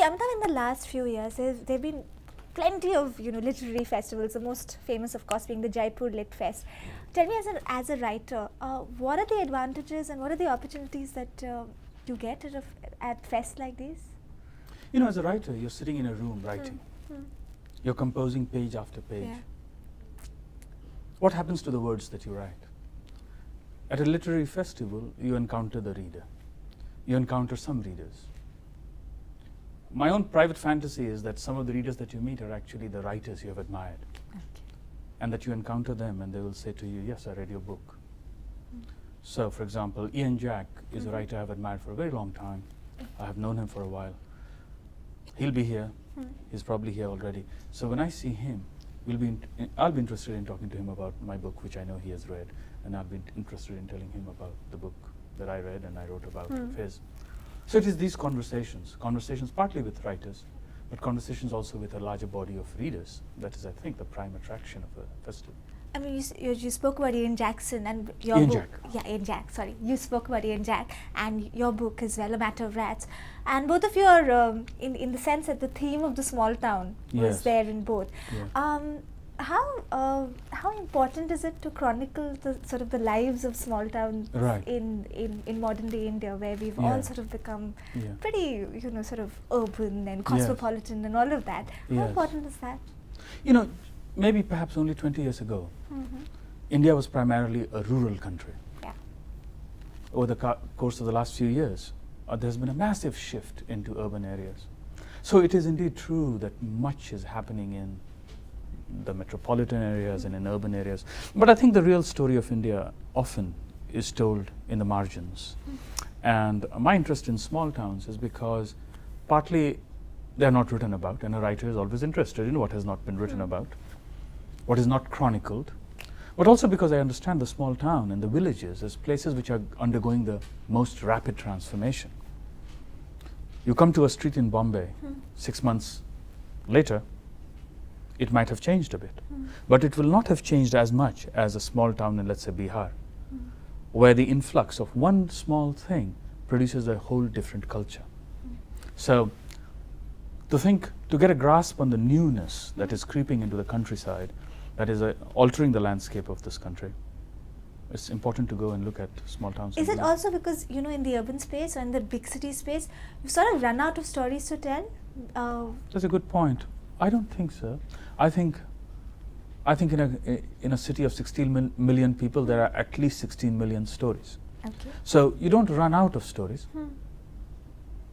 Amitabh, in the last few years, there have been plenty of literary festivals. The most famous, of course, being the Jaipur Lit Fest. Tell me, as a writer, what are the advantages and what are the opportunities that you get at fests like these? As a writer, you're sitting in a room writing. You're composing page after page. Yeah. What happens to the words that you write? At a literary festival, you encounter the reader. You encounter some readers. My own private fantasy is that some of the readers that you meet are actually the writers you have admired. Okay. And that you encounter them and they will say to you, yes, I read your book. So, for example, Ian Jack is a writer I've admired for a very long time. I have known him for a while. He'll be here. He's probably here already. So when I see him, I'll be interested in talking to him about my book, which I know he has read, and I'll be interested in telling him about the book that I read and I wrote about of his. So it is these conversations partly with writers, but conversations also with a larger body of readers. That is, I think, the prime attraction of a festival. I mean, you spoke about Ian Jackson and your Ian book. Jack. Yeah, Ian Jack, sorry. You spoke about Ian Jack and your book as well, A Matter of Rats. And both of you are, in the sense that the theme of the small town was there in both. Yes. How important is it to chronicle the lives of small towns in modern day India, where we've all sort of become pretty sort of urban and cosmopolitan and all of that? How important is that? Maybe perhaps only 20 years ago, India was primarily a rural country. Yeah. Over the course of the last few years, there's been a massive shift into urban areas. So it is indeed true that much is happening in the metropolitan areas and in urban areas. But I think the real story of India often is told in the margins. And my interest in small towns is because partly they're not written about, and a writer is always interested in what has not been written about, what is not chronicled, but also because I understand the small town and the villages as places which are undergoing the most rapid transformation. You come to a street in Bombay, 6 months later, it might have changed a bit, but it will not have changed as much as a small town in, let's say, Bihar, where the influx of one small thing produces a whole different culture. So, to get a grasp on the newness that is creeping into the countryside, that is altering the landscape of this country, it's important to go and look at small towns. Is it also because, in the urban space or in the big city space, you've sort of run out of stories to tell? That's a good point. I don't think so. I think in a city of 16 million people, there are at least 16 million stories. Okay. So you don't run out of stories.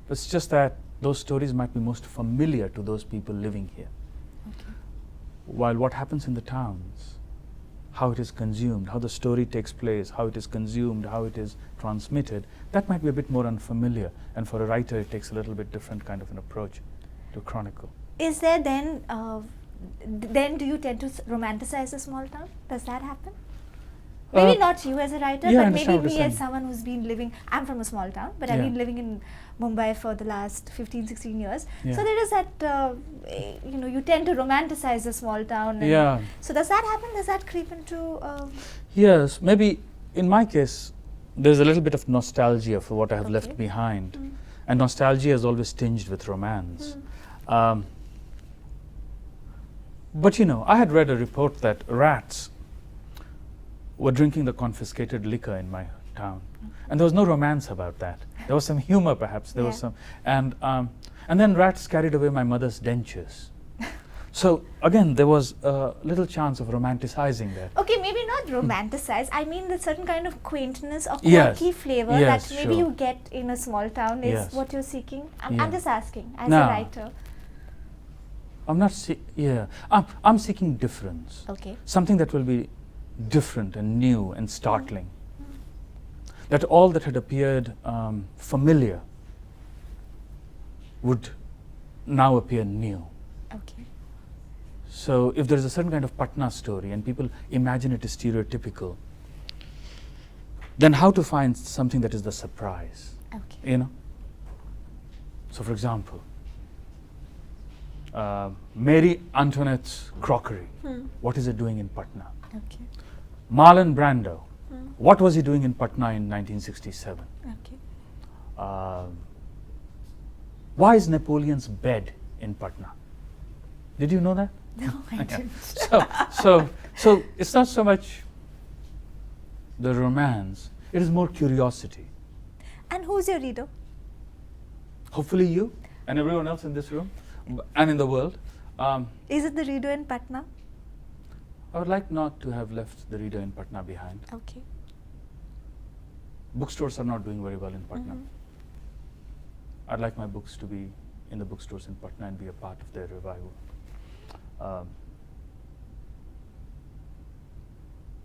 It's just that those stories might be most familiar to those people living here. Okay. While what happens in the towns, how it is consumed, how the story takes place, how it is consumed, how it is transmitted, that might be a bit more unfamiliar. And for a writer, it takes a little bit different kind of an approach to chronicle. Is there then do you tend to romanticize a small town? Does that happen? Maybe not you as a writer, but maybe me as someone who's been living, I'm from a small town, but I've been living in Mumbai for the last 15, 16 years. So there is that, you tend to romanticize a small town. And so does that happen? Does that creep into... Yes, maybe in my case, there's a little bit of nostalgia for what I have left behind. And nostalgia is always tinged with romance. But I had read a report that rats were drinking the confiscated liquor in my town, and there was no romance about that. There was some humor, perhaps. There was some, and then rats carried away my mother's dentures. So again, there was a little chance of romanticizing that. Okay, maybe not romanticize. I mean, the certain kind of quaintness or quirky flavor that maybe you get in a small town is what you're seeking. I'm just asking, as a writer. I'm not I'm seeking difference. Okay. Something that will be different and new and startling. That all that had appeared familiar would now appear new. Okay. So if there is a certain kind of Patna story and people imagine it is stereotypical, then how to find something that is the surprise? Okay. So for example, Mary Antoinette's crockery. What is it doing in Patna? Okay. Marlon Brando. What was he doing in Patna in 1967? Okay. Why is Napoleon's bed in Patna? Did you know that? No, I didn't. So it's not so much the romance, it is more curiosity. And who's your reader? Hopefully you and everyone else in this room and in the world. Is it the reader in Patna? I would like not to have left the reader in Patna behind. Okay. Bookstores are not doing very well in Patna. I'd like my books to be in the bookstores in Patna and be a part of their revival.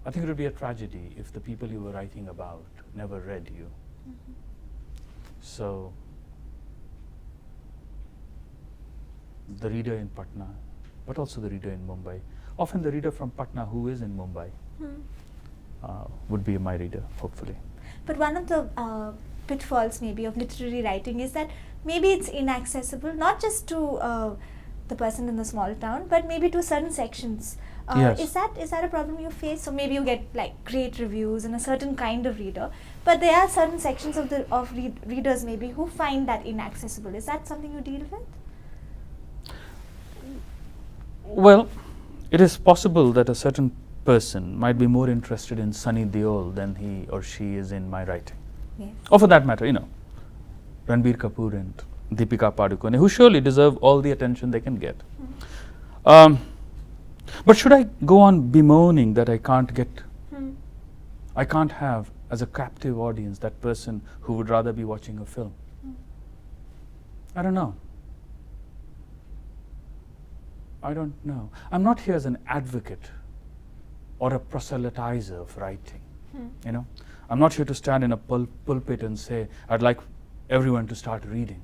I think it would be a tragedy if the people you were writing about never read you. So, the reader in Patna, but also the reader in Mumbai. Often the reader from Patna who is in Mumbai would be my reader, hopefully. But one of the pitfalls maybe of literary writing is that maybe it's inaccessible, not just to the person in the small town, but maybe to certain sections. Yes. Is that a problem you face? So maybe you get like great reviews and a certain kind of reader, but there are certain sections of readers maybe who find that inaccessible. Is that something you deal with? Well, it is possible that a certain person might be more interested in Sunny Deol than he or she is in my writing. Yes. Or for that matter, Ranbir Kapoor and Deepika Padukone, who surely deserve all the attention they can get. But should I go on bemoaning that I can't have as a captive audience that person who would rather be watching a film? I don't know. I'm not here as an advocate or a proselytizer of writing. I'm not here to stand in a pulpit and say, I'd like everyone to start reading.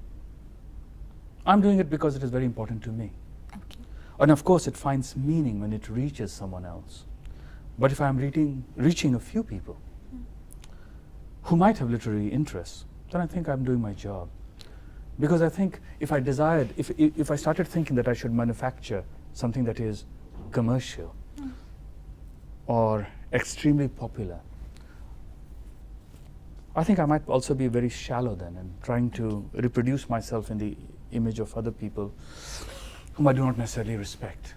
I'm doing it because it is very important to me. Okay. And of course, it finds meaning when it reaches someone else. But if I'm reaching a few people who might have literary interests, then I think I'm doing my job. Because I think if I started thinking that I should manufacture something that is commercial or extremely popular, I think I might also be very shallow then and trying to reproduce myself in the image of other people whom I do not necessarily respect.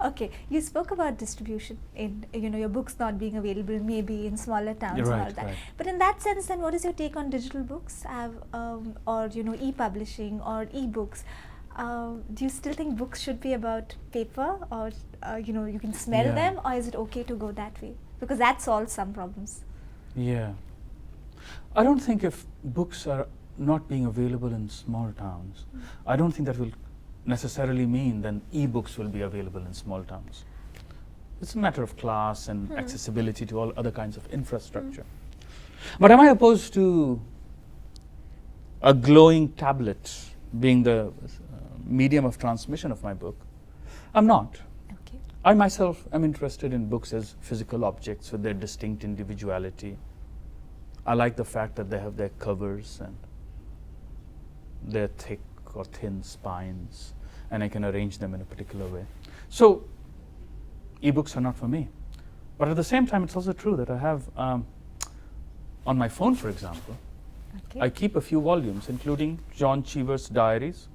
Okay, you spoke about distribution in your books not being available maybe in smaller towns and all that. Right. But in that sense, then what is your take on digital books, or e-publishing or e-books? Do you still think books should be about paper, or you can smell them, or is it okay to go that way? Because that solves some problems. Yeah, I don't think if books are not being available in small towns, I don't think that will necessarily mean then e-books will be available in small towns. It's a matter of class and accessibility to all other kinds of infrastructure. But am I opposed to a glowing tablet being the medium of transmission of my book? I'm not. Okay. I myself am interested in books as physical objects with their distinct individuality. I like the fact that they have their covers and their thick or thin spines, and I can arrange them in a particular way. So, e-books are not for me. But at the same time, it's also true that I have, on my phone, for example, I keep a few volumes, including John Cheever's diaries.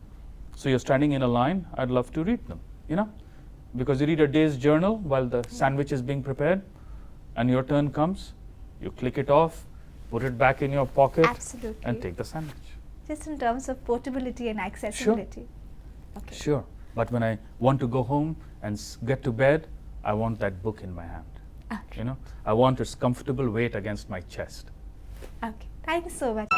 So you're standing in a line, I'd love to read them, because you read a day's journal while the sandwich is being prepared, and your turn comes, you click it off, put it back in your pocket, and take the sandwich. Just in terms of portability and accessibility. Sure. Okay. Sure. But when I want to go home and get to bed, I want that book in my hand. Okay. I want its comfortable weight against my chest. Okay. Thank you so much.